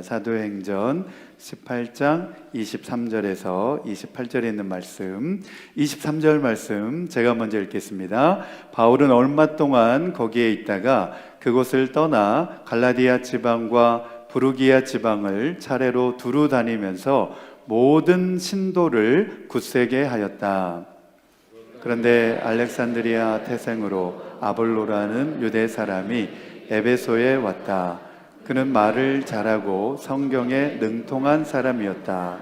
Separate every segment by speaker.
Speaker 1: 사도행전 18장 23절에서 28절에 있는 말씀, 23절 말씀 제가 먼저 읽겠습니다. 바울은 얼마 동안 거기에 있다가 그곳을 떠나 갈라디아 지방과 부르기아 지방을 차례로 두루 다니면서 모든 신도를 굳세게 하였다. 그런데 알렉산드리아 태생으로 아볼로라는 유대 사람이 에베소에 왔다. 그는 말을 잘하고 성경에 능통한 사람이었다.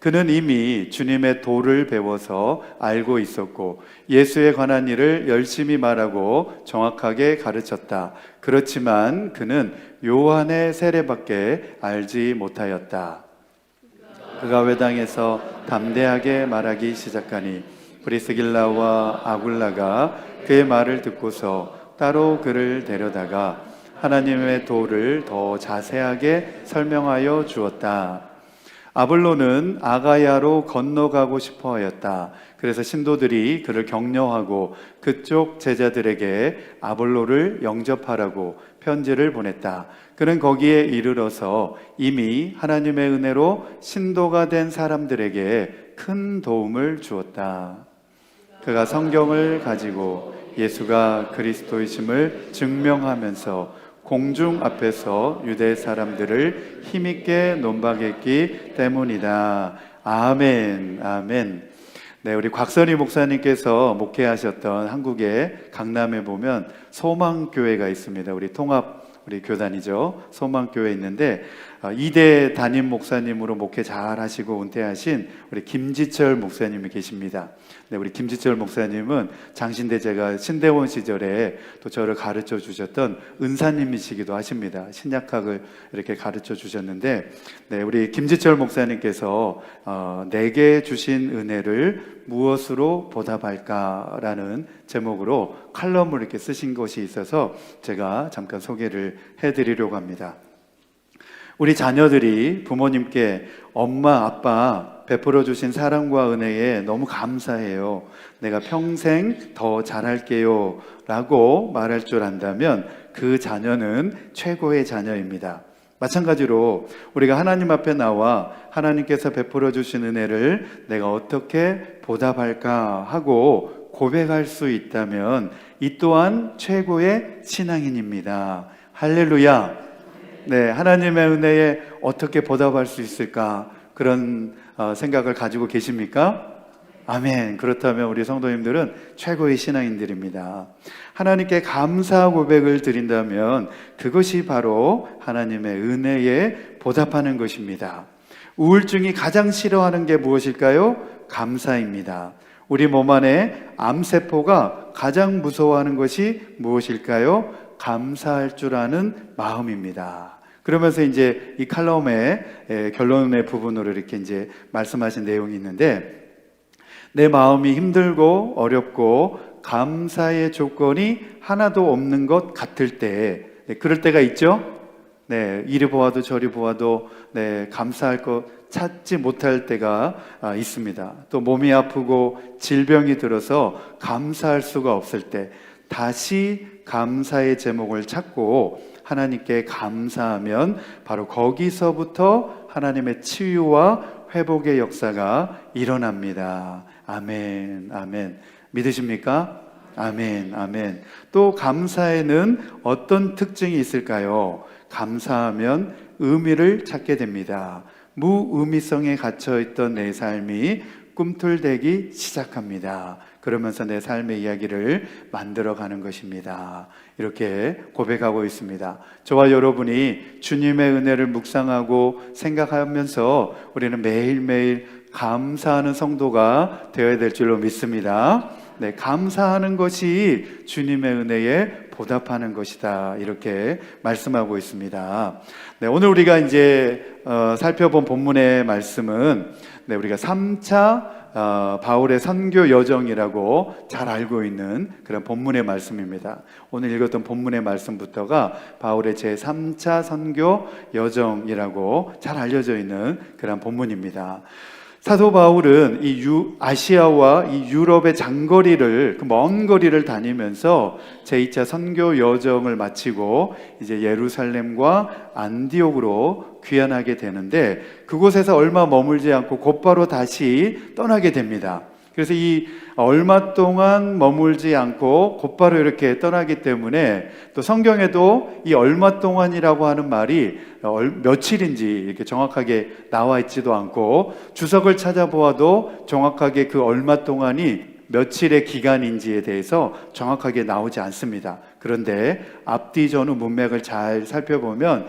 Speaker 1: 그는 이미 주님의 도를 배워서 알고 있었고 예수에 관한 일을 열심히 말하고 정확하게 가르쳤다. 그렇지만 그는 요한의 세례밖에 알지 못하였다. 그가 회당에서 담대하게 말하기 시작하니 브리스길라와 아굴라가 그의 말을 듣고서 따로 그를 데려다가 하나님의 도를 더 자세하게 설명하여 주었다. 아볼로는 아가야로 건너가고 싶어 하였다. 그래서 신도들이 그를 격려하고 그쪽 제자들에게 아볼로를 영접하라고 편지를 보냈다. 그는 거기에 이르러서 이미 하나님의 은혜로 신도가 된 사람들에게 큰 도움을 주었다. 그가 성경을 가지고 예수가 그리스도이심을 증명하면서 공중 앞에서 유대 사람들을 힘있게 논박했기 때문이다. 아멘, 아멘. 네, 우리 곽선희 목사님께서 목회하셨던 한국의 강남에 보면 소망교회가 있습니다. 우리 통합 우리 교단이죠. 소망교회 있는데 2대 담임 목사님으로 목회 잘 하시고 은퇴하신 우리 김지철 목사님이 계십니다. 네, 우리 김지철 목사님은 장신대 제가 신대원 시절에 또 저를 가르쳐 주셨던 은사님이시기도 하십니다. 신약학을 이렇게 가르쳐 주셨는데, 네, 우리 김지철 목사님께서 내게 주신 은혜를 무엇으로 보답할까라는 제목으로 칼럼을 이렇게 쓰신 것이 있어서 제가 잠깐 소개를 해드리려고 합니다. 우리 자녀들이 부모님께 엄마, 아빠 베풀어 주신 사랑과 은혜에 너무 감사해요. 내가 평생 더 잘할게요 라고 말할 줄 안다면 그 자녀는 최고의 자녀입니다. 마찬가지로 우리가 하나님 앞에 나와 하나님께서 베풀어 주신 은혜를 내가 어떻게 보답할까 하고 고백할 수 있다면 이 또한 최고의 신앙인입니다. 할렐루야. 네, 하나님의 은혜에 어떻게 보답할 수 있을까? 그런 생각을 가지고 계십니까? 아멘. 그렇다면 우리 성도님들은 최고의 신앙인들입니다. 하나님께 감사 고백을 드린다면 그것이 바로 하나님의 은혜에 보답하는 것입니다. 우울증이 가장 싫어하는 게 무엇일까요? 감사입니다. 우리 몸 안에 암세포가 가장 무서워하는 것이 무엇일까요? 감사할 줄 아는 마음입니다. 그러면서 이제 이 칼럼의 결론의 부분으로 이렇게 이제 말씀하신 내용이 있는데, 내 마음이 힘들고 어렵고 감사의 조건이 하나도 없는 것 같을 때, 그럴 때가 있죠? 네, 이리 보아도 저리 보아도 감사할 것 찾지 못할 때가 있습니다. 또 몸이 아프고 질병이 들어서 감사할 수가 없을 때 다시 감사의 제목을 찾고 하나님께 감사하면 바로 거기서부터 하나님의 치유와 회복의 역사가 일어납니다. 아멘, 아멘. 믿으십니까? 아멘, 아멘. 또 감사에는 어떤 특징이 있을까요? 감사하면 의미를 찾게 됩니다. 무의미성에 갇혀있던 내 삶이 꿈틀대기 시작합니다. 그러면서 내 삶의 이야기를 만들어가는 것입니다. 이렇게 고백하고 있습니다. 저와 여러분이 주님의 은혜를 묵상하고 생각하면서 우리는 매일매일 감사하는 성도가 되어야 될 줄로 믿습니다. 네, 감사하는 것이 주님의 은혜에 보답하는 것이다. 이렇게 말씀하고 있습니다. 네, 오늘 우리가 이제 살펴본 본문의 말씀은 우리가 3차 바울의 선교 여정이라고 잘 알고 있는 그런 본문의 말씀입니다. 오늘 읽었던 본문의 말씀부터가 바울의 제3차 선교 여정이라고 잘 알려져 있는 그런 본문입니다. 사도 바울은 아시아와 이 유럽의 장거리를, 그 먼 거리를 다니면서 제2차 선교 여정을 마치고 이제 예루살렘과 안디옥으로 귀환하게 되는데, 그곳에서 얼마 머물지 않고 곧바로 다시 떠나게 됩니다. 그래서 이 얼마 동안 머물지 않고 곧바로 이렇게 떠나기 때문에, 또 성경에도 이 얼마 동안이라고 하는 말이 며칠인지 이렇게 정확하게 나와 있지도 않고, 주석을 찾아보아도 정확하게 그 얼마 동안이 며칠의 기간인지에 대해서 정확하게 나오지 않습니다. 그런데 앞뒤 전후 문맥을 잘 살펴보면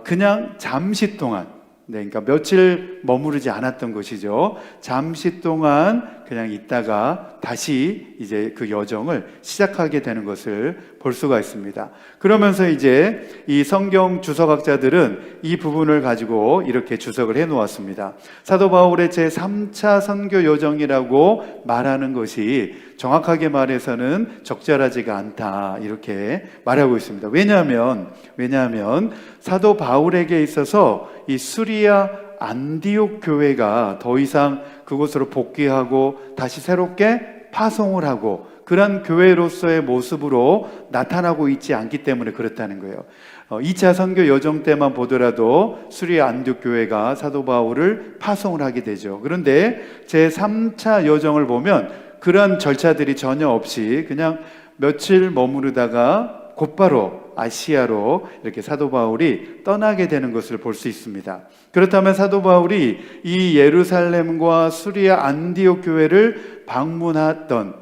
Speaker 1: 그냥 잠시 동안, 그러니까 며칠 머무르지 않았던 것이죠. 잠시 동안 그냥 있다가 다시 이제 그 여정을 시작하게 되는 것을 볼 수가 있습니다. 그러면서 이제 이 성경 주석학자들은 이 부분을 가지고 이렇게 주석을 해 놓았습니다. 사도 바울의 제3차 선교 여정이라고 말하는 것이 정확하게 말해서는 적절하지가 않다, 이렇게 말하고 있습니다. 왜냐하면 사도 바울에게 있어서 이 수리아 안디옥 교회가 더 이상 그곳으로 복귀하고 다시 새롭게 파송을 하고 그런 교회로서의 모습으로 나타나고 있지 않기 때문에 그렇다는 거예요. 2차 선교 여정 때만 보더라도 수리아 안디옥 교회가 사도 바울을 파송을 하게 되죠. 그런데 제3차 여정을 보면 그런 절차들이 전혀 없이 그냥 며칠 머무르다가 곧바로 아시아로 이렇게 사도 바울이 떠나게 되는 것을 볼 수 있습니다. 그렇다면 사도 바울이 이 예루살렘과 수리아 안디옥 교회를 방문하였던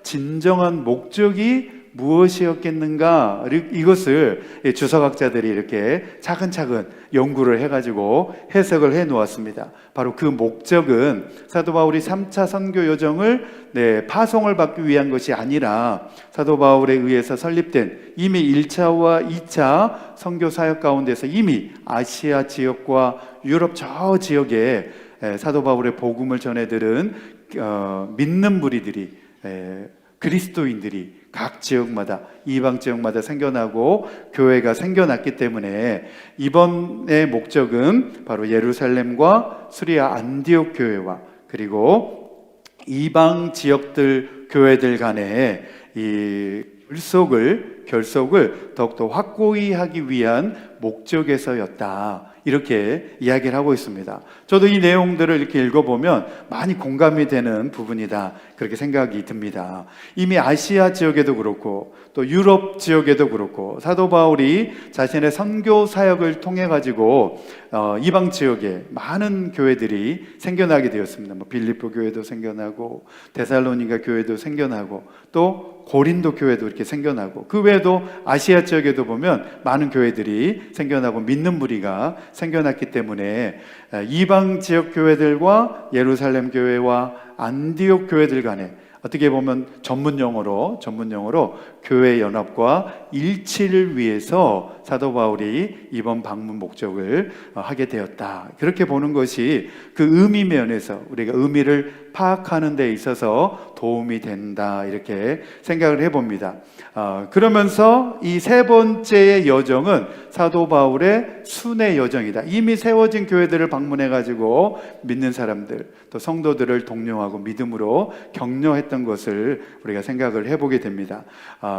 Speaker 1: 진정한 목적이 무엇이었겠는가, 이것을 주석학자들이 이렇게 차근차근 연구를 해가지고 해석을 해 놓았습니다. 바로 그 목적은 사도 바울이 3차 선교 여정을 파송을 받기 위한 것이 아니라 사도 바울에 의해서 설립된 이미 1차와 2차 선교 사역 가운데서 이미 아시아 지역과 유럽 저 지역에 사도 바울의 복음을 전해들은 믿는 무리들이, 그리스도인들이 각 지역마다, 이방 지역마다 생겨나고 교회가 생겨났기 때문에 이번의 목적은 바로 예루살렘과 수리아 안디옥 교회와 그리고 이방 지역들 교회들 간의 이 결속을 더욱더 확고히 하기 위한 목적에서였다, 이렇게 이야기를 하고 있습니다. 저도 이 내용들을 이렇게 읽어보면 많이 공감이 되는 부분이다, 그렇게 생각이 듭니다. 이미 아시아 지역에도 그렇고 또 유럽 지역에도 그렇고 사도 바울이 자신의 선교 사역을 통해 가지고 이방 지역에 많은 교회들이 생겨나게 되었습니다. 빌립보 교회도 생겨나고 데살로니가 교회도 생겨나고 또 고린도 교회도 이렇게 생겨나고, 그 외에도 아시아 지역에도 보면 많은 교회들이 생겨나고 믿는 무리가 생겨났기 때문에 이방 지역 교회들과 예루살렘 교회와 안디옥 교회들 간에 어떻게 보면 전문 용어로 교회 연합과 일치를 위해서 사도 바울이 이번 방문 목적을 하게 되었다, 그렇게 보는 것이 그 의미 면에서 우리가 의미를 파악하는 데 있어서 도움이 된다, 이렇게 생각을 해봅니다. 그러면서 이 세 번째의 여정은 사도 바울의 순회 여정이다. 이미 세워진 교회들을 방문해가지고 믿는 사람들, 또 성도들을 독려하고 믿음으로 격려했던 것을 우리가 생각을 해보게 됩니다.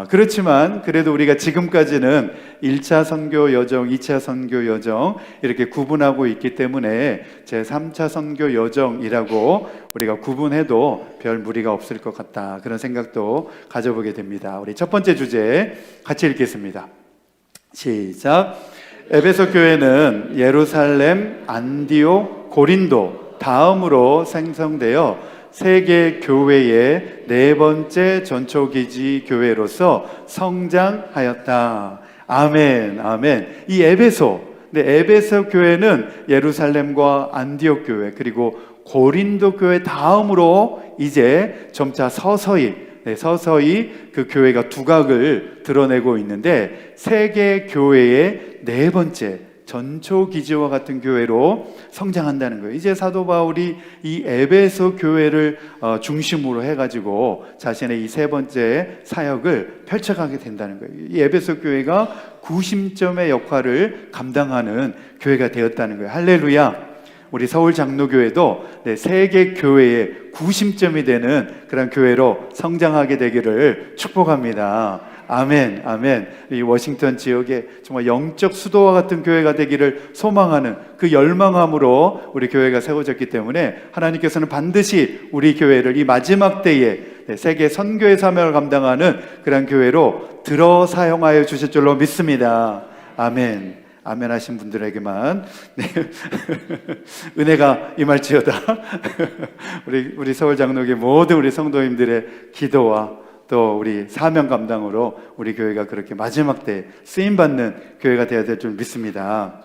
Speaker 1: 그렇지만 그래도 우리가 지금까지는 1차 선교 여정, 2차 선교 여정 이렇게 구분하고 있기 때문에 제3차 선교 여정이라고 우리가 구분해도 별 무리가 없을 것 같다, 그런 생각도 가져보게 됩니다. 우리 첫 번째 주제 같이 읽겠습니다. 시작. 에베소 교회는 예루살렘, 안디옥, 고린도 다음으로 생성되어 세계 교회의 네 번째 전초기지 교회로서 성장하였다. 아멘, 아멘. 이 에베소 교회는 예루살렘과 안디옥 교회 그리고 고린도 교회 다음으로 이제 점차 서서히 그 교회가 두각을 드러내고 있는데, 세계 교회의 네 번째 전초 기지와 같은 교회로 성장한다는 거예요. 이제 사도 바울이 이 에베소 교회를 중심으로 해가지고 자신의 이 세 번째 사역을 펼쳐가게 된다는 거예요. 이 에베소 교회가 구심점의 역할을 감당하는 교회가 되었다는 거예요. 할렐루야. 우리 서울 장로교회도 세계 교회의 구심점이 되는 그런 교회로 성장하게 되기를 축복합니다. 아멘, 아멘. 이 워싱턴 지역에 정말 영적 수도와 같은 교회가 되기를 소망하는 그 열망함으로 우리 교회가 세워졌기 때문에 하나님께서는 반드시 우리 교회를 이 마지막 때에 세계 선교의 사명을 감당하는 그런 교회로 들어 사용하여 주실 줄로 믿습니다. 아멘. 아멘 하신 분들에게만 은혜가 임할지어다. 우리 서울 장로교회 모든 우리 성도님들의 기도와 또 우리 사명 감당으로 우리 교회가 그렇게 마지막 때 쓰임받는 교회가 되어야 될 줄 믿습니다.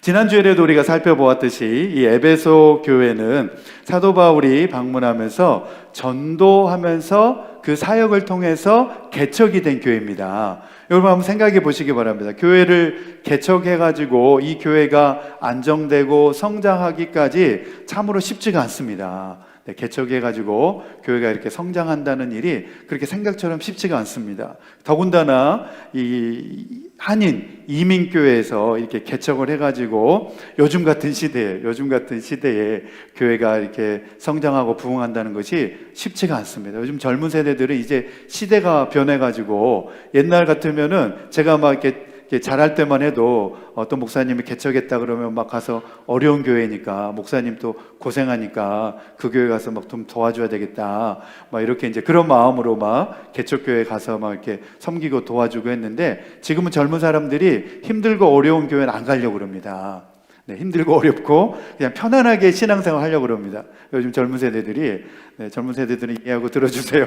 Speaker 1: 지난주에도 우리가 살펴보았듯이 이 에베소 교회는 사도 바울이 방문하면서 전도하면서 그 사역을 통해서 개척이 된 교회입니다. 여러분 한번 생각해 보시기 바랍니다. 교회를 개척해가지고 이 교회가 안정되고 성장하기까지 참으로 쉽지가 않습니다. 개척해가지고 교회가 이렇게 성장한다는 일이 그렇게 생각처럼 쉽지가 않습니다. 더군다나 이 한인 이민교회에서 이렇게 개척을 해가지고 요즘 같은 시대에 교회가 이렇게 성장하고 부흥한다는 것이 쉽지가 않습니다. 요즘 젊은 세대들은 이제 시대가 변해가지고 옛날 같으면은 제가 막 이렇게 잘할 때만 해도 어떤 목사님이 개척했다 그러면 막 가서 어려운 교회니까 목사님 또 고생하니까 그 교회 가서 막 좀 도와줘야 되겠다 막 이렇게 이제 그런 마음으로 막 개척교회 가서 막 이렇게 섬기고 도와주고 했는데 지금은 젊은 사람들이 힘들고 어려운 교회는 안 가려고 그럽니다. 힘들고 어렵고 그냥 편안하게 신앙생활 하려고 그럽니다. 요즘 젊은 세대들이 젊은 세대들은 이해하고 들어주세요.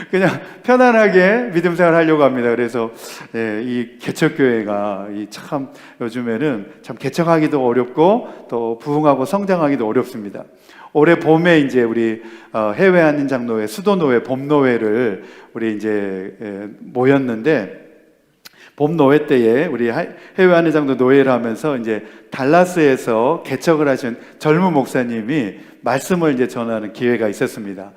Speaker 1: 그냥 편안하게 믿음 생활 하려고 합니다. 그래서 이 개척교회가 참 요즘에는 참 개척하기도 어렵고 또 부흥하고 성장하기도 어렵습니다. 올해 봄에 이제 우리 해외 한인 장로회 수도노회 봄노회를 우리 이제 모였는데 봄노회 때에 우리 해외 한인 장로 노회를 하면서 이제 달라스에서 개척을 하신 젊은 목사님이 말씀을 이제 전하는 기회가 있었습니다.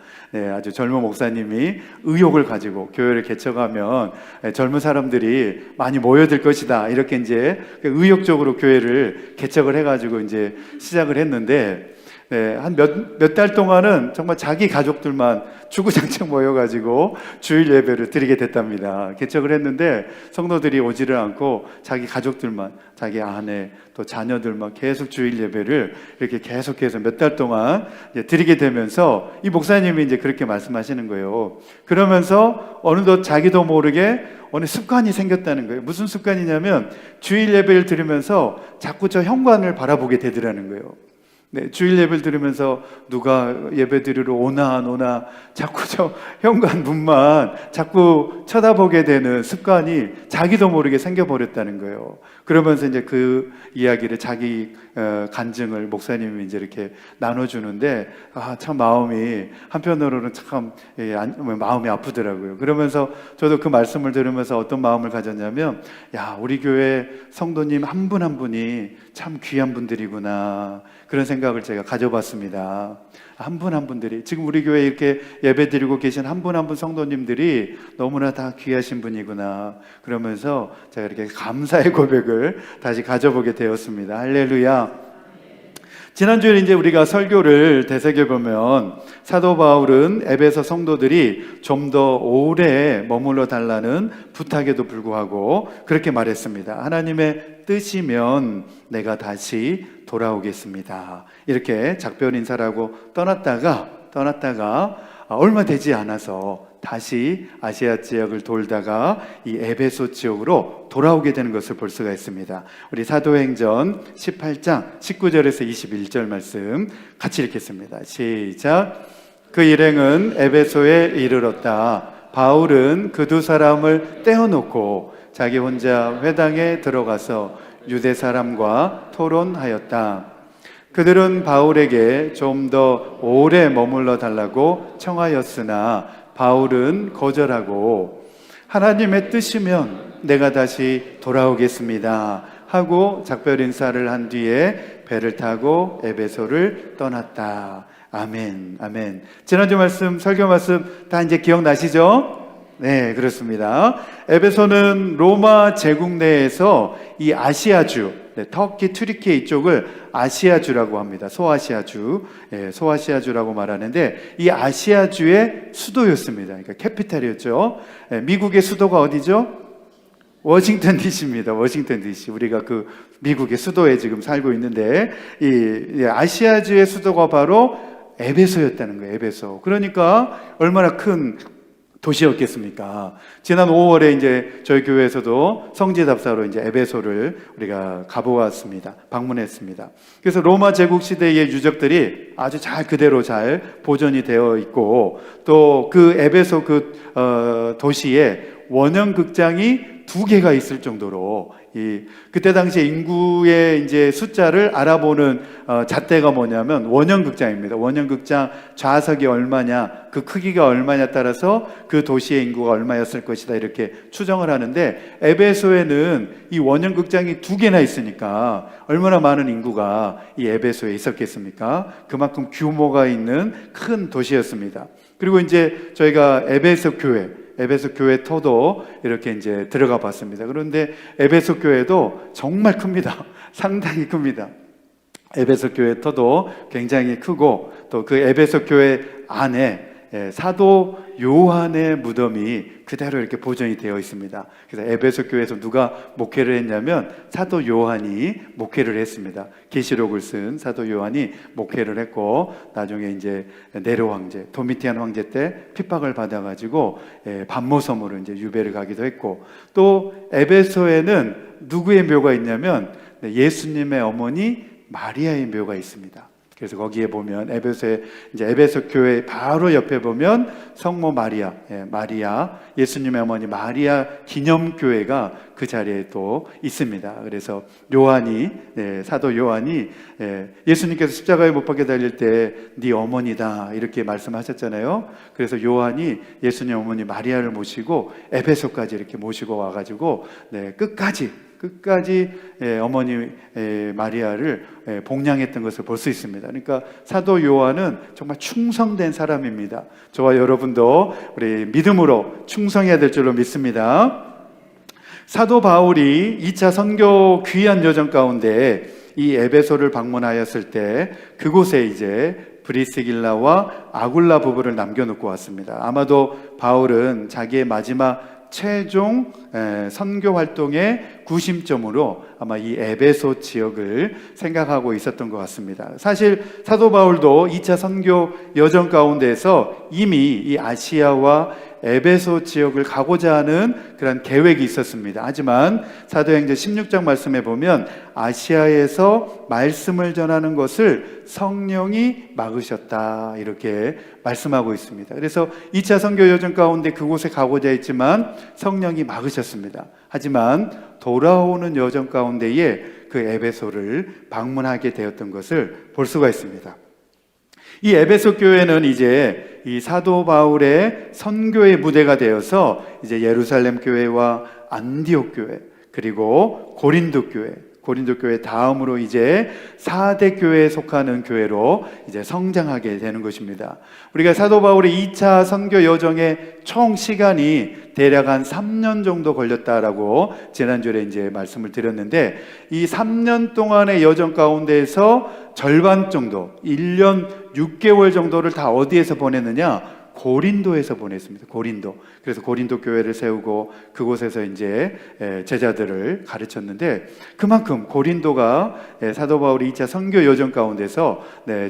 Speaker 1: 아주 젊은 목사님이 의욕을 가지고 교회를 개척하면 젊은 사람들이 많이 모여들 것이다. 이렇게 이제 의욕적으로 교회를 개척을 해가지고 이제 시작을 했는데 한 몇 달 동안은 정말 자기 가족들만 주구장창 모여가지고 주일 예배를 드리게 됐답니다. 개척을 했는데 성도들이 오지를 않고 자기 가족들만, 자기 아내, 또 자녀들만 계속 주일 예배를 이렇게 계속해서 몇 달 동안 드리게 되면서 이 목사님이 이제 그렇게 말씀하시는 거예요. 그러면서 어느덧 자기도 모르게 어느 습관이 생겼다는 거예요. 무슨 습관이냐면 주일 예배를 들으면서 자꾸 저 현관을 바라보게 되더라는 거예요. 주일 예배를 들으면서 누가 예배 드리러 오나 안 오나 자꾸 저 현관 문만 자꾸 쳐다보게 되는 습관이 자기도 모르게 생겨버렸다는 거예요. 그러면서 이제 그 이야기를 자기 간증을 목사님이 이제 이렇게 나눠주는데 참 마음이 한편으로는 참 마음이 아프더라고요. 그러면서 저도 그 말씀을 들으면서 어떤 마음을 가졌냐면 우리 교회 성도님 한 분 한 분이 참 귀한 분들이구나 그런 생각을 제가 가져봤습니다. 한 분 한 분들이 지금 우리 교회에 이렇게 예배 드리고 계신 한 분 한 분 성도님들이 너무나 다 귀하신 분이구나 그러면서 제가 이렇게 감사의 고백을 다시 가져보게 되었습니다. 할렐루야. 지난주에 이제 우리가 설교를 되새겨보면 사도 바울은 에베소 성도들이 좀 더 오래 머물러 달라는 부탁에도 불구하고 그렇게 말했습니다. 하나님의 뜻이면 내가 다시 돌아오겠습니다. 이렇게 작별 인사라고 떠났다가 얼마 되지 않아서 다시 아시아 지역을 돌다가 이 에베소 지역으로 돌아오게 되는 것을 볼 수가 있습니다. 우리 사도행전 18장 19절에서 21절 말씀 같이 읽겠습니다. 시작. 그 일행은 에베소에 이르렀다. 바울은 그 두 사람을 떼어놓고 자기 혼자 회당에 들어가서 유대 사람과 토론하였다. 그들은 바울에게 좀 더 오래 머물러 달라고 청하였으나 바울은 거절하고 하나님의 뜻이면 내가 다시 돌아오겠습니다 하고 작별 인사를 한 뒤에 배를 타고 에베소를 떠났다. 아멘, 아멘. 지난주 말씀, 설교 말씀 다 이제 기억나시죠? 네, 그렇습니다. 에베소는 로마 제국 내에서 이 아시아주, 터키, 튀르키예 이쪽을 아시아주라고 합니다. 소아시아주, 소아시아주라고 말하는데 이 아시아주의 수도였습니다. 그러니까 캐피탈이었죠. 미국의 수도가 어디죠? 워싱턴 DC입니다. 워싱턴 DC. 우리가 그 미국의 수도에 지금 살고 있는데 이 아시아주의 수도가 바로 에베소였다는 거예요. 에베소. 그러니까 얼마나 큰 도시였겠습니까? 지난 5월에 이제 저희 교회에서도 성지답사로 이제 에베소를 우리가 가보았습니다. 방문했습니다. 그래서 로마 제국 시대의 유적들이 아주 잘 그대로 잘 보존이 되어 있고 또 그 에베소 도시에 원형 극장이 2개가 있을 정도로 그때 당시에 인구의 이제 숫자를 알아보는 잣대가 뭐냐면 원형 극장입니다. 원형 극장 좌석이 얼마냐, 그 크기가 얼마냐에 따라서 그 도시의 인구가 얼마였을 것이다 이렇게 추정을 하는데 에베소에는 이 원형 극장이 2개나 있으니까 얼마나 많은 인구가 이 에베소에 있었겠습니까? 그만큼 규모가 있는 큰 도시였습니다. 그리고 이제 저희가 에베소 교회 터도 이렇게 이제 들어가 봤습니다. 그런데 에베소 교회도 정말 큽니다. 상당히 큽니다. 에베소 교회 터도 굉장히 크고 또 그 에베소 교회 안에 사도 요한의 무덤이 그대로 이렇게 보존이 되어 있습니다. 그래서 에베소 교회에서 누가 목회를 했냐면 사도 요한이 목회를 했습니다. 계시록을 쓴 사도 요한이 목회를 했고 나중에 이제 네로 황제, 도미티안 황제 때 핍박을 받아가지고 반모섬으로 이제 유배를 가기도 했고 또 에베소에는 누구의 묘가 있냐면 예수님의 어머니 마리아의 묘가 있습니다. 그래서 거기에 보면 에베소 교회 바로 옆에 보면 성모 마리아, 마리아 예수님의 어머니 마리아 기념교회가 그 자리에 또 있습니다. 그래서 사도 요한이 예수님께서 십자가에 못 박혀 달릴 때 네 어머니다 이렇게 말씀하셨잖아요. 그래서 요한이 예수님 어머니 마리아를 모시고 에베소까지 이렇게 모시고 와가지고 끝까지 어머니 마리아를 복양했던 것을 볼 수 있습니다. 그러니까 사도 요한은 정말 충성된 사람입니다. 저와 여러분도 우리 믿음으로 충성해야 될 줄로 믿습니다. 사도 바울이 2차 선교 귀한 여정 가운데 이 에베소를 방문하였을 때 그곳에 이제 브리스길라와 아굴라 부부를 남겨놓고 왔습니다. 아마도 바울은 자기의 마지막 최종 선교 활동의 구심점으로 아마 이 에베소 지역을 생각하고 있었던 것 같습니다. 사실 사도 바울도 2차 선교 여정 가운데서 이미 이 아시아와 에베소 지역을 가고자 하는 그런 계획이 있었습니다. 하지만 사도행전 16장 말씀에 보면 아시아에서 말씀을 전하는 것을 성령이 막으셨다 이렇게 말씀하고 있습니다. 그래서 2차 선교 여정 가운데 그곳에 가고자 했지만 성령이 막으셨습니다. 하지만 돌아오는 여정 가운데에 그 에베소를 방문하게 되었던 것을 볼 수가 있습니다. 이 에베소 교회는 이제 이 사도 바울의 선교의 무대가 되어서 이제 예루살렘 교회와 안디옥 교회 그리고 고린도 교회 다음으로 이제 4대 교회에 속하는 교회로 이제 성장하게 되는 것입니다. 우리가 사도 바울의 2차 선교 여정의 총 시간이 대략 한 3년 정도 걸렸다라고 지난주에 이제 말씀을 드렸는데 이 3년 동안의 여정 가운데에서 절반 정도, 1년 6개월 정도를 다 어디에서 보냈느냐? 고린도에서 보냈습니다. 고린도. 그래서 고린도 교회를 세우고 그곳에서 이제 제자들을 가르쳤는데 그만큼 고린도가 사도 바울이 2차 선교 여정 가운데서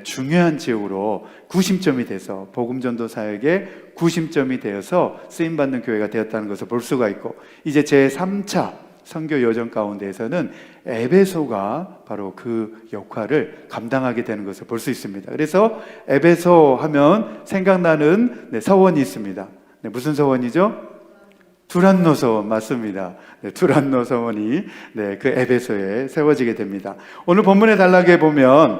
Speaker 1: 중요한 지역으로 구심점이 돼서 복음 전도 사역의 구심점이 되어서 쓰임받는 교회가 되었다는 것을 볼 수가 있고 이제 제3차 선교 여정 가운데에서는 에베소가 바로 그 역할을 감당하게 되는 것을 볼 수 있습니다. 그래서 에베소 하면 생각나는 서원이 있습니다. 무슨 서원이죠? 두란노 서원 맞습니다. 두란노 서원이 그 에베소에 세워지게 됩니다. 오늘 본문의 단락에 보면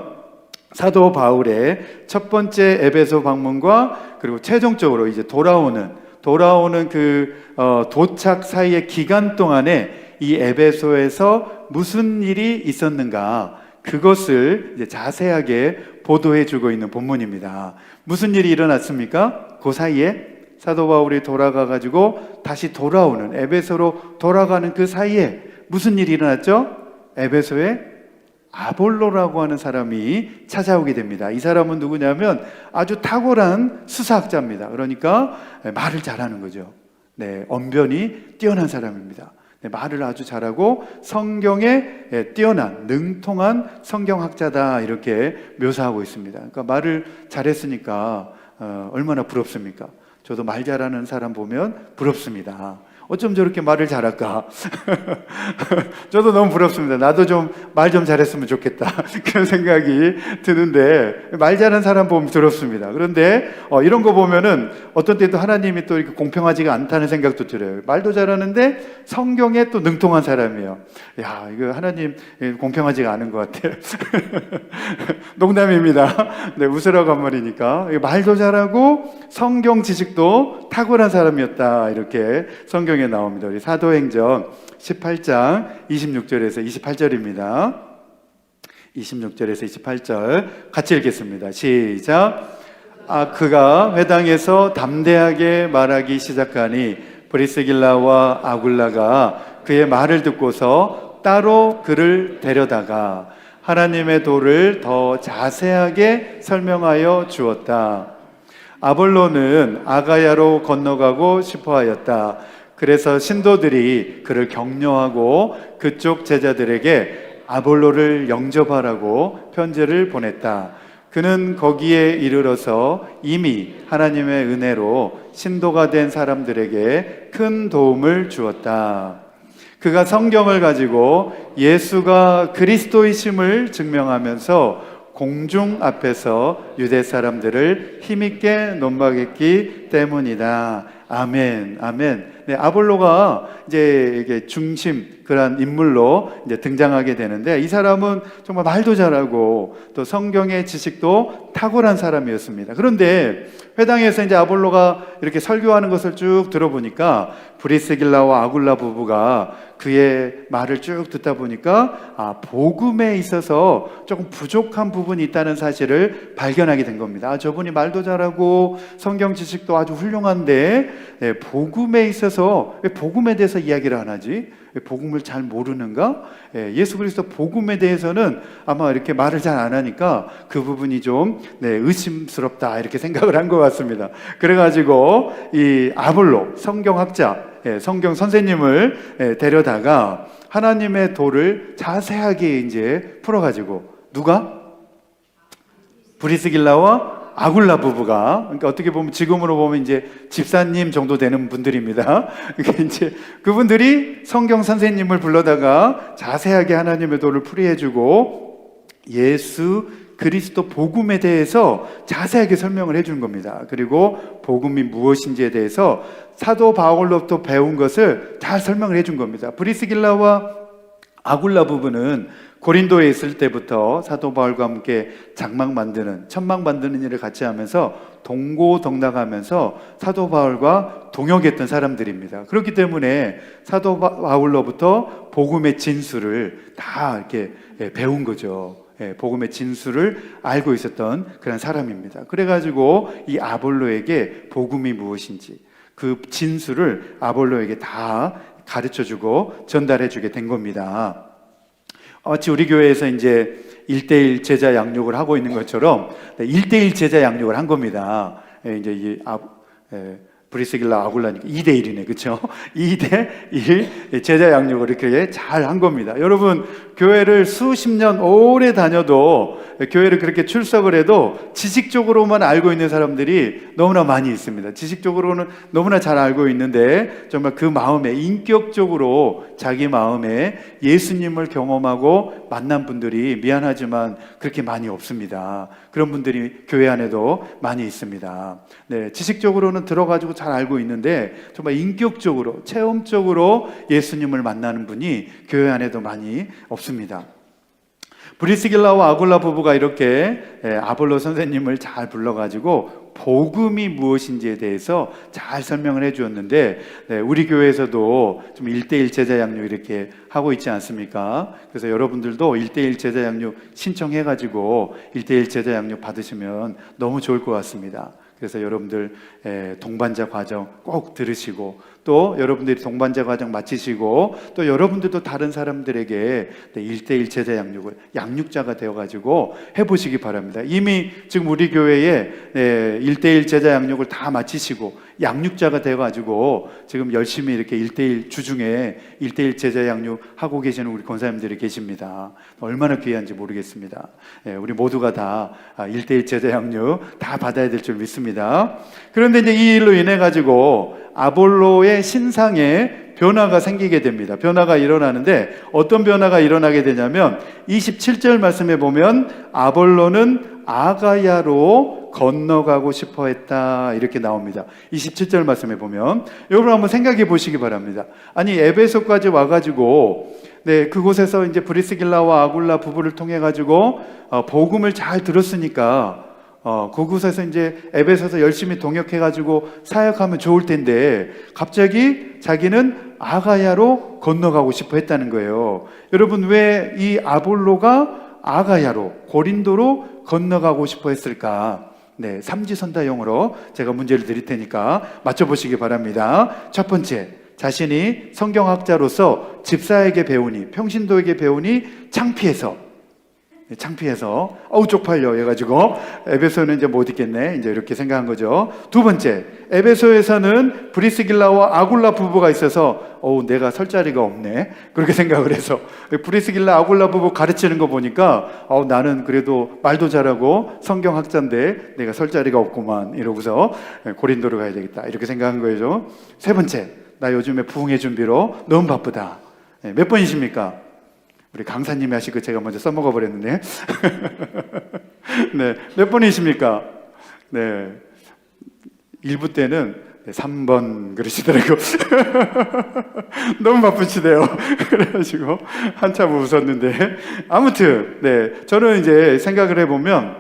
Speaker 1: 사도 바울의 첫 번째 에베소 방문과 그리고 최종적으로 이제 돌아오는 그 도착 사이의 기간 동안에 이 에베소에서 무슨 일이 있었는가 그것을 이제 자세하게 보도해주고 있는 본문입니다. 무슨 일이 일어났습니까? 그 사이에 사도 바울이 돌아가가지고 다시 돌아오는 에베소로 돌아가는 그 사이에 무슨 일이 일어났죠? 에베소에 아볼로라고 하는 사람이 찾아오게 됩니다. 이 사람은 누구냐면 아주 탁월한 수사학자입니다. 그러니까 말을 잘하는 거죠. 네, 언변이 뛰어난 사람입니다. 네, 말을 아주 잘하고 성경에 뛰어난 능통한 성경학자다 이렇게 묘사하고 있습니다. 그러니까 말을 잘했으니까 얼마나 부럽습니까? 저도 말 잘하는 사람 보면 부럽습니다. 어쩜 저렇게 말을 잘할까? 저도 너무 부럽습니다. 나도 좀 말 좀 잘했으면 좋겠다. 그런 생각이 드는데 말 잘하는 사람 보면 부럽습니다. 그런데 이런 거 보면은 어떤 때도 하나님이 또 이렇게 공평하지가 않다는 생각도 들어요. 말도 잘하는데 성경에 또 능통한 사람이에요. 야, 이거 하나님 공평하지가 않은 것 같아요. 농담입니다. 네, 웃으라고 한 말이니까. 말도 잘하고 성경 지식도 탁월한 사람이었다. 이렇게 성경에 나옵니다. 우리 사도행전 18장 26절에서 28절입니다. 26절에서 28절 같이 읽겠습니다. 시작. 그가 회당에서 담대하게 말하기 시작하니 브리스길라와 아굴라가 그의 말을 듣고서 따로 그를 데려다가 하나님의 도를 더 자세하게 설명하여 주었다. 아볼로는 아가야로 건너가고 싶어 하였다. 그래서 신도들이 그를 격려하고 그쪽 제자들에게 아볼로를 영접하라고 편지를 보냈다. 그는 거기에 이르러서 이미 하나님의 은혜로 신도가 된 사람들에게 큰 도움을 주었다. 그가 성경을 가지고 예수가 그리스도이심을 증명하면서 공중 앞에서 유대 사람들을 힘있게 논박했기 때문이다. 아멘, 아멘. 네, 아볼로가 이제 이게 중심 그런 인물로 이제 등장하게 되는데 이 사람은 정말 말도 잘하고 또 성경의 지식도 탁월한 사람이었습니다. 그런데 회당에서 이제 아볼로가 이렇게 설교하는 것을 쭉 들어보니까 브리스길라와 아굴라 부부가 그의 말을 쭉 듣다 보니까 복음에 있어서 조금 부족한 부분이 있다는 사실을 발견하게 된 겁니다. 저분이 말도 잘하고 성경 지식도 아주 훌륭한데 복음에 있어서 왜 복음에 대해서 이야기를 안 하지? 왜 복음을 잘 모르는가? 예수 그리스도 복음에 대해서는 아마 이렇게 말을 잘 안 하니까 그 부분이 좀 의심스럽다 이렇게 생각을 한 것 같습니다. 그래가지고 이 아볼로 성경학자 성경 선생님을 데려다가 하나님의 도를 자세하게 이제 풀어가지고 누가? 브리스길라와 아굴라 부부가 그러니까 어떻게 보면 지금으로 보면 이제 집사님 정도 되는 분들입니다. 그러니까 이제 그분들이 성경 선생님을 불러다가 자세하게 하나님의 도를 풀이해주고 예수 그리스도 복음에 대해서 자세하게 설명을 해준 겁니다. 그리고 복음이 무엇인지에 대해서 사도 바울로부터 배운 것을 잘 설명을 해준 겁니다. 브리스길라와 아굴라 부부는 고린도에 있을 때부터 사도 바울과 함께 장막 만드는 천막 만드는 일을 같이 하면서 동고동락하면서 사도 바울과 동역했던 사람들입니다. 그렇기 때문에 사도 바울로부터 복음의 진수를 다 이렇게 배운 거죠. 복음의 진수를 알고 있었던 그런 사람입니다. 그래가지고 이 아볼로에게 복음이 무엇인지 그 진수를 아볼로에게 다 가르쳐주고 전달해주게 된 겁니다. 마치 우리 교회에서 이제 1대1 제자 양육을 하고 있는 것처럼 1대1 제자 양육을 한 겁니다. 이제 이 브리스길라 아굴라니까 2대1이네, 그렇죠? 2대1 제자 양육을 이렇게 잘 한 겁니다. 여러분, 교회를 수십 년 오래 다녀도 교회를 그렇게 출석을 해도 지식적으로만 알고 있는 사람들이 너무나 많이 있습니다. 지식적으로는 너무나 잘 알고 있는데 정말 그 마음에 인격적으로 자기 마음에 예수님을 경험하고 만난 분들이 미안하지만 그렇게 많이 없습니다. 그런 분들이 교회 안에도 많이 있습니다. 네, 지식적으로는 들어가지고 잘 알고 있는데 정말 인격적으로 체험적으로 예수님을 만나는 분이 교회 안에도 많이 없습니다. 브리스길라와 아굴라 부부가 이렇게 아볼로 선생님을 잘 불러가지고 복음이 무엇인지에 대해서 잘 설명을 해주었는데 우리 교회에서도 좀 1대1 제자 양육 이렇게 하고 있지 않습니까? 그래서 여러분들도 1대1 제자 양육 신청해가지고 1대1 제자 양육 받으시면 너무 좋을 것 같습니다. 그래서 여러분들 동반자 과정 꼭 들으시고 또 여러분들이 동반자 과정 마치시고 또 여러분들도 다른 사람들에게 1대1 제자 양육을 양육자가 되어가지고 해보시기 바랍니다. 이미 지금 우리 교회에 1대1 제자 양육을 다 마치시고 양육자가 되어가지고 지금 열심히 이렇게 1대1 주중에 1대1 제자 양육 하고 계시는 우리 권사님들이 계십니다. 얼마나 귀한지 모르겠습니다. 우리 모두가 다 1대1 제자 양육 다 받아야 될 줄 믿습니다. 그런데 이제 이 일로 인해 가지고 아볼로의 신상에 변화가 생기게 됩니다. 변화가 일어나는데 어떤 변화가 일어나게 되냐면 27절 말씀에 보면 아볼로는 아가야로 건너가고 싶어 했다 이렇게 나옵니다. 27절 말씀에 보면 여러분 한번 생각해 보시기 바랍니다. 아니 에베소까지 와가지고 그곳에서 이제 브리스길라와 아굴라 부부를 통해 가지고 복음을 잘 들었으니까 그곳에서 이제 에베소서 열심히 동역해 가지고 사역하면 좋을 텐데 갑자기 자기는 아가야로 건너가고 싶어 했다는 거예요. 여러분 왜 이 아볼로가 아가야로 고린도로 건너가고 싶어 했을까? 삼지선다용으로 제가 문제를 드릴 테니까 맞춰보시기 바랍니다. 첫 번째, 자신이 성경학자로서 집사에게 배우니 평신도에게 배우니 창피해서 쪽팔려 해가지고 에베소는 이제 못 있겠네 이제 이렇게 생각한 거죠. 두 번째, 에베소에서는 브리스길라와 아굴라 부부가 있어서 내가 설 자리가 없네 그렇게 생각을 해서 브리스길라 아굴라 부부 가르치는 거 보니까 나는 그래도 말도 잘하고 성경학자인데 내가 설 자리가 없구만 이러고서 고린도로 가야 되겠다 이렇게 생각한 거죠. 세 번째, 나 요즘에 부흥회 준비로 너무 바쁘다. 몇 번이십니까? 우리 강사님이 하시고 제가 먼저 써먹어 버렸는데 몇 번이십니까? 1부 때는 3번 그러시더라고요. 너무 바쁘시대요. 그래가지고 한참 웃었는데 아무튼 저는 이제 생각을 해보면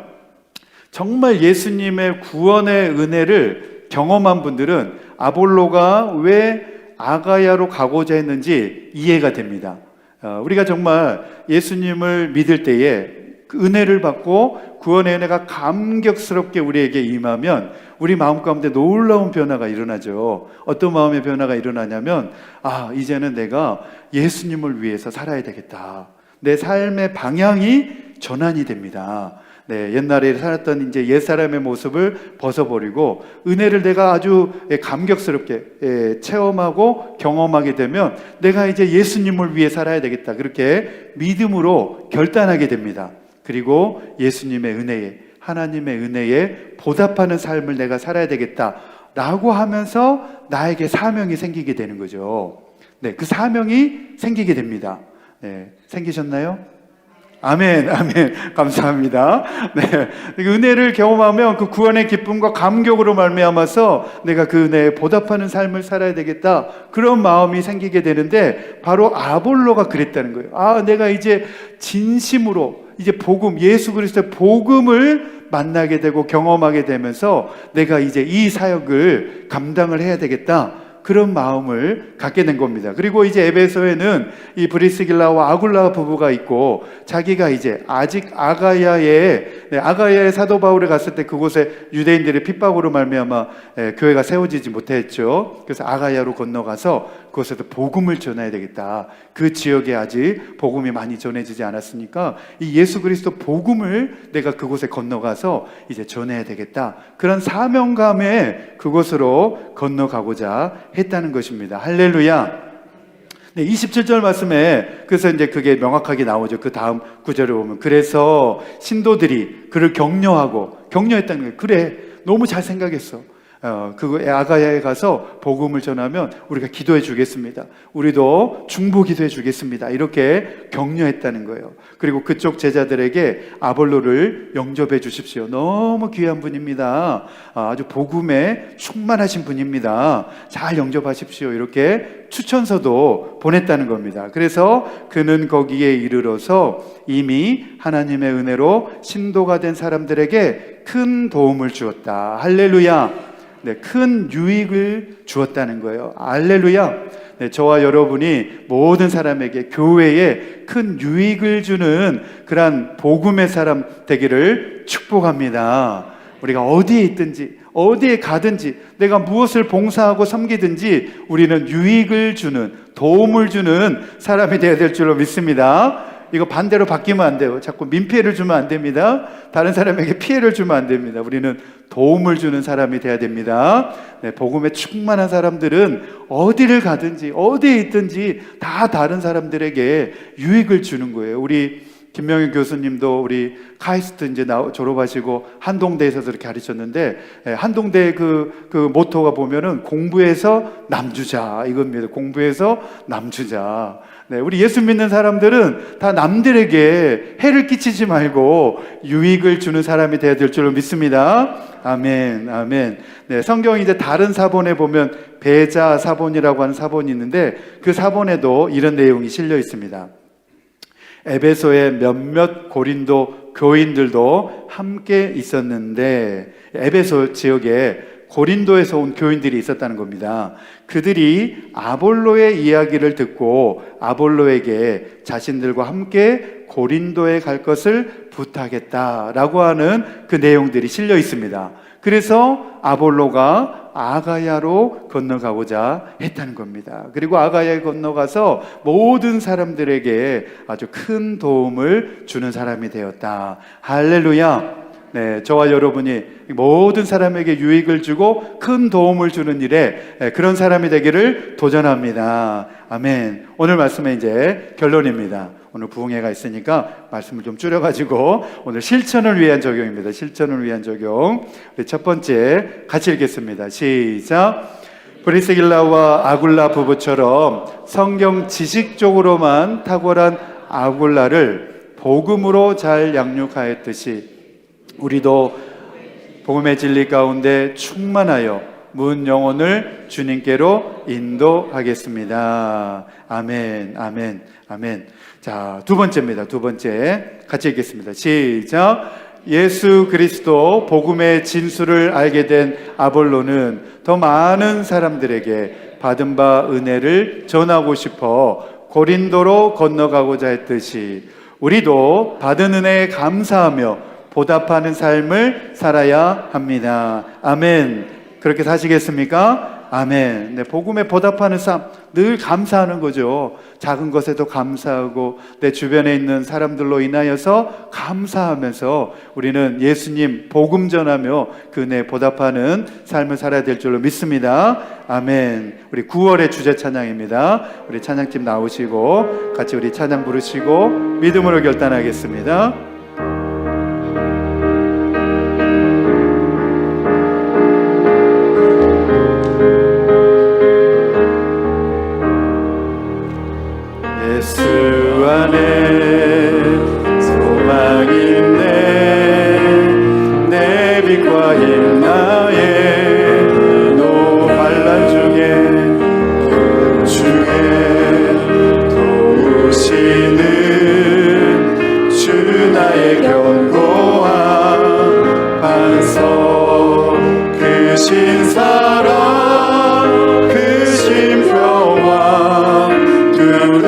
Speaker 1: 정말 예수님의 구원의 은혜를 경험한 분들은 아볼로가 왜 아가야로 가고자 했는지 이해가 됩니다. 우리가 정말 예수님을 믿을 때에 그 은혜를 받고 구원의 은혜가 감격스럽게 우리에게 임하면 우리 마음 가운데 놀라운 변화가 일어나죠. 어떤 마음의 변화가 일어나냐면 이제는 내가 예수님을 위해서 살아야 되겠다. 내 삶의 방향이 전환이 됩니다. 옛날에 살았던 이제 옛사람의 모습을 벗어버리고 은혜를 내가 아주 감격스럽게 체험하고 경험하게 되면 내가 이제 예수님을 위해 살아야 되겠다. 그렇게 믿음으로 결단하게 됩니다. 그리고 예수님의 은혜에, 하나님의 은혜에 보답하는 삶을 내가 살아야 되겠다 라고 하면서 나에게 사명이 생기게 되는 거죠. 그 사명이 생기게 됩니다. 생기셨나요? 아멘, 감사합니다. 은혜를 경험하면 그 구원의 기쁨과 감격으로 말미암아서 내가 그 은혜에 보답하는 삶을 살아야 되겠다 그런 마음이 생기게 되는데 바로 아볼로가 그랬다는 거예요. 내가 이제 진심으로 이제 복음, 예수 그리스도의 복음을 만나게 되고 경험하게 되면서 내가 이제 이 사역을 감당을 해야 되겠다 그런 마음을 갖게 된 겁니다. 그리고 이제 에베소에는 이 브리스길라와 아굴라 부부가 있고 자기가 이제 아직 아가야의 사도 바울에 갔을 때 그곳에 유대인들의 핍박으로 말미암아 교회가 세워지지 못했죠. 그래서 아가야로 건너가서 그곳에서 복음을 전해야 되겠다. 그 지역에 아직 복음이 많이 전해지지 않았으니까 이 예수 그리스도 복음을 내가 그곳에 건너가서 이제 전해야 되겠다. 그런 사명감에 그곳으로 건너가고자 했다는 것입니다. 할렐루야. 27절 말씀에 그래서 이제 그게 명확하게 나오죠. 그 다음 구절을 보면 그래서 신도들이 그를 격려했다는 거예요. 그래, 너무 잘 생각했어. 그 아가야에 가서 복음을 전하면 우리가 기도해 주겠습니다. 우리도 중보 기도해 주겠습니다. 이렇게 격려했다는 거예요. 그리고 그쪽 제자들에게 아볼로를 영접해 주십시오. 너무 귀한 분입니다. 아주 복음에 충만하신 분입니다. 잘 영접하십시오. 이렇게 추천서도 보냈다는 겁니다. 그래서 그는 거기에 이르러서 이미 하나님의 은혜로 신도가 된 사람들에게 큰 도움을 주었다. 할렐루야. 큰 유익을 주었다는 거예요. 할렐루야. 저와 여러분이 모든 사람에게 교회에 큰 유익을 주는 그러한 복음의 사람 되기를 축복합니다. 우리가 어디에 있든지 어디에 가든지 내가 무엇을 봉사하고 섬기든지 우리는 유익을 주는, 도움을 주는 사람이 되어야 될 줄로 믿습니다. 이거 반대로 바뀌면 안 돼요. 자꾸 민폐를 주면 안 됩니다. 다른 사람에게 피해를 주면 안 됩니다. 우리는 도움을 주는 사람이 돼야 됩니다. 네, 복음에 충만한 사람들은 어디를 가든지 어디에 있든지 다 다른 사람들에게 유익을 주는 거예요. 우리 김명희 교수님도 우리 카이스트 이제 졸업하시고 한동대에서도 이렇게 가르쳤는데, 한동대 그 모토가 보면은 공부해서 남주자 이겁니다. 공부해서 남주자. 네, 우리 예수 믿는 사람들은 다 남들에게 해를 끼치지 말고 유익을 주는 사람이 되어야 될 줄로 믿습니다. 아멘, 아멘. 네, 성경이 이제 다른 사본에 보면 배자 사본이라고 하는 사본이 있는데 그 사본에도 이런 내용이 실려 있습니다. 에베소의 몇몇 고린도 교인들도 함께 있었는데, 에베소 지역에 고린도에서 온 교인들이 있었다는 겁니다. 그들이 아볼로의 이야기를 듣고 아볼로에게 자신들과 함께 고린도에 갈 것을 부탁했다라고 하는 그 내용들이 실려 있습니다. 그래서 아볼로가 아가야로 건너가고자 했다는 겁니다. 그리고 아가야에 건너가서 모든 사람들에게 아주 큰 도움을 주는 사람이 되었다. 할렐루야. 네, 저와 여러분이 모든 사람에게 유익을 주고 큰 도움을 주는 일에 그런 사람이 되기를 도전합니다. 아멘. 오늘 말씀의 이제 결론입니다. 오늘 부흥회가 있으니까 말씀을 좀 줄여가지고 오늘 실천을 위한 적용입니다. 실천을 위한 적용. 우리 첫 번째 같이 읽겠습니다. 시작. 브리스길라와 아굴라 부부처럼 성경 지식적으로만 탁월한 아굴라를 복음으로 잘 양육하였듯이 우리도 복음의 진리 가운데 충만하여 문 영혼을 주님께로 인도하겠습니다. 아멘, 아멘, 아멘. 자, 두 번째입니다. 두 번째 같이 읽겠습니다. 시작. 예수 그리스도 복음의 진수를 알게 된 아볼로는 더 많은 사람들에게 받은 바 은혜를 전하고 싶어 고린도로 건너가고자 했듯이 우리도 받은 은혜에 감사하며 보답하는 삶을 살아야 합니다. 아멘. 그렇게 사시겠습니까? 아멘. 네, 복음에 보답하는 삶, 늘 감사하는 거죠. 작은 것에도 감사하고 내 주변에 있는 사람들로 인하여서 감사하면서 우리는 예수님 복음 전하며 그 은혜에 보답하는 삶을 살아야 될 줄로 믿습니다. 아멘. 우리 9월의 주제 찬양입니다. 우리 찬양팀 나오시고 같이 우리 찬양 부르시고 믿음으로 결단하겠습니다. 예수 안에 소망 있네 내 빛과 힘 나의 노 환난 중에 도우시는 주 나의 견고한 반석 그 신사랑 그 심평화 두려움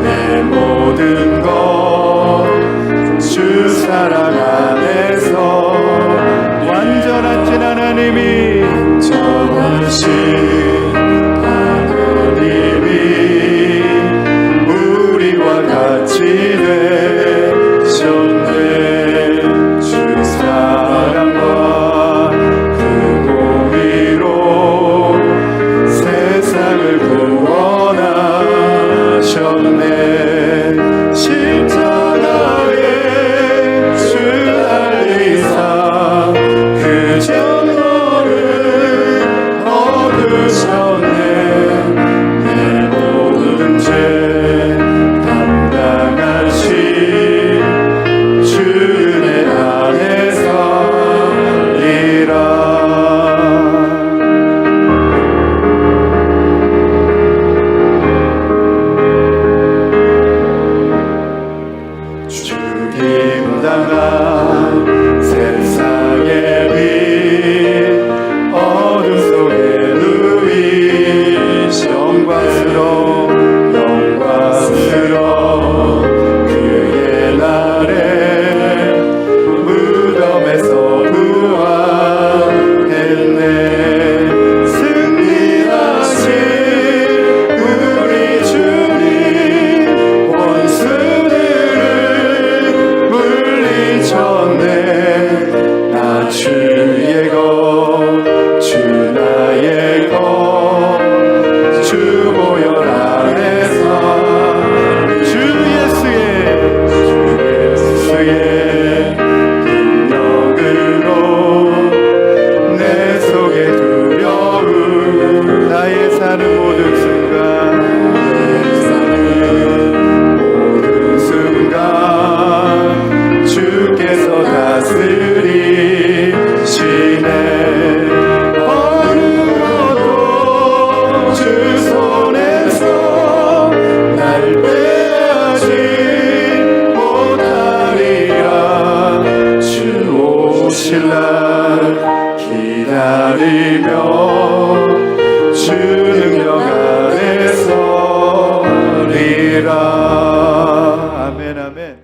Speaker 1: 내 주 보혈 안에서 주 예수의 능력으로 내 속에 두려움 나의 사는 모든 순간 주께서 다스리시네. 어느 것도 주 손에서 날 빼앗지 못하리라. 주 오실 날 기다리며 주 능력 안에 서리라. 아멘 아멘.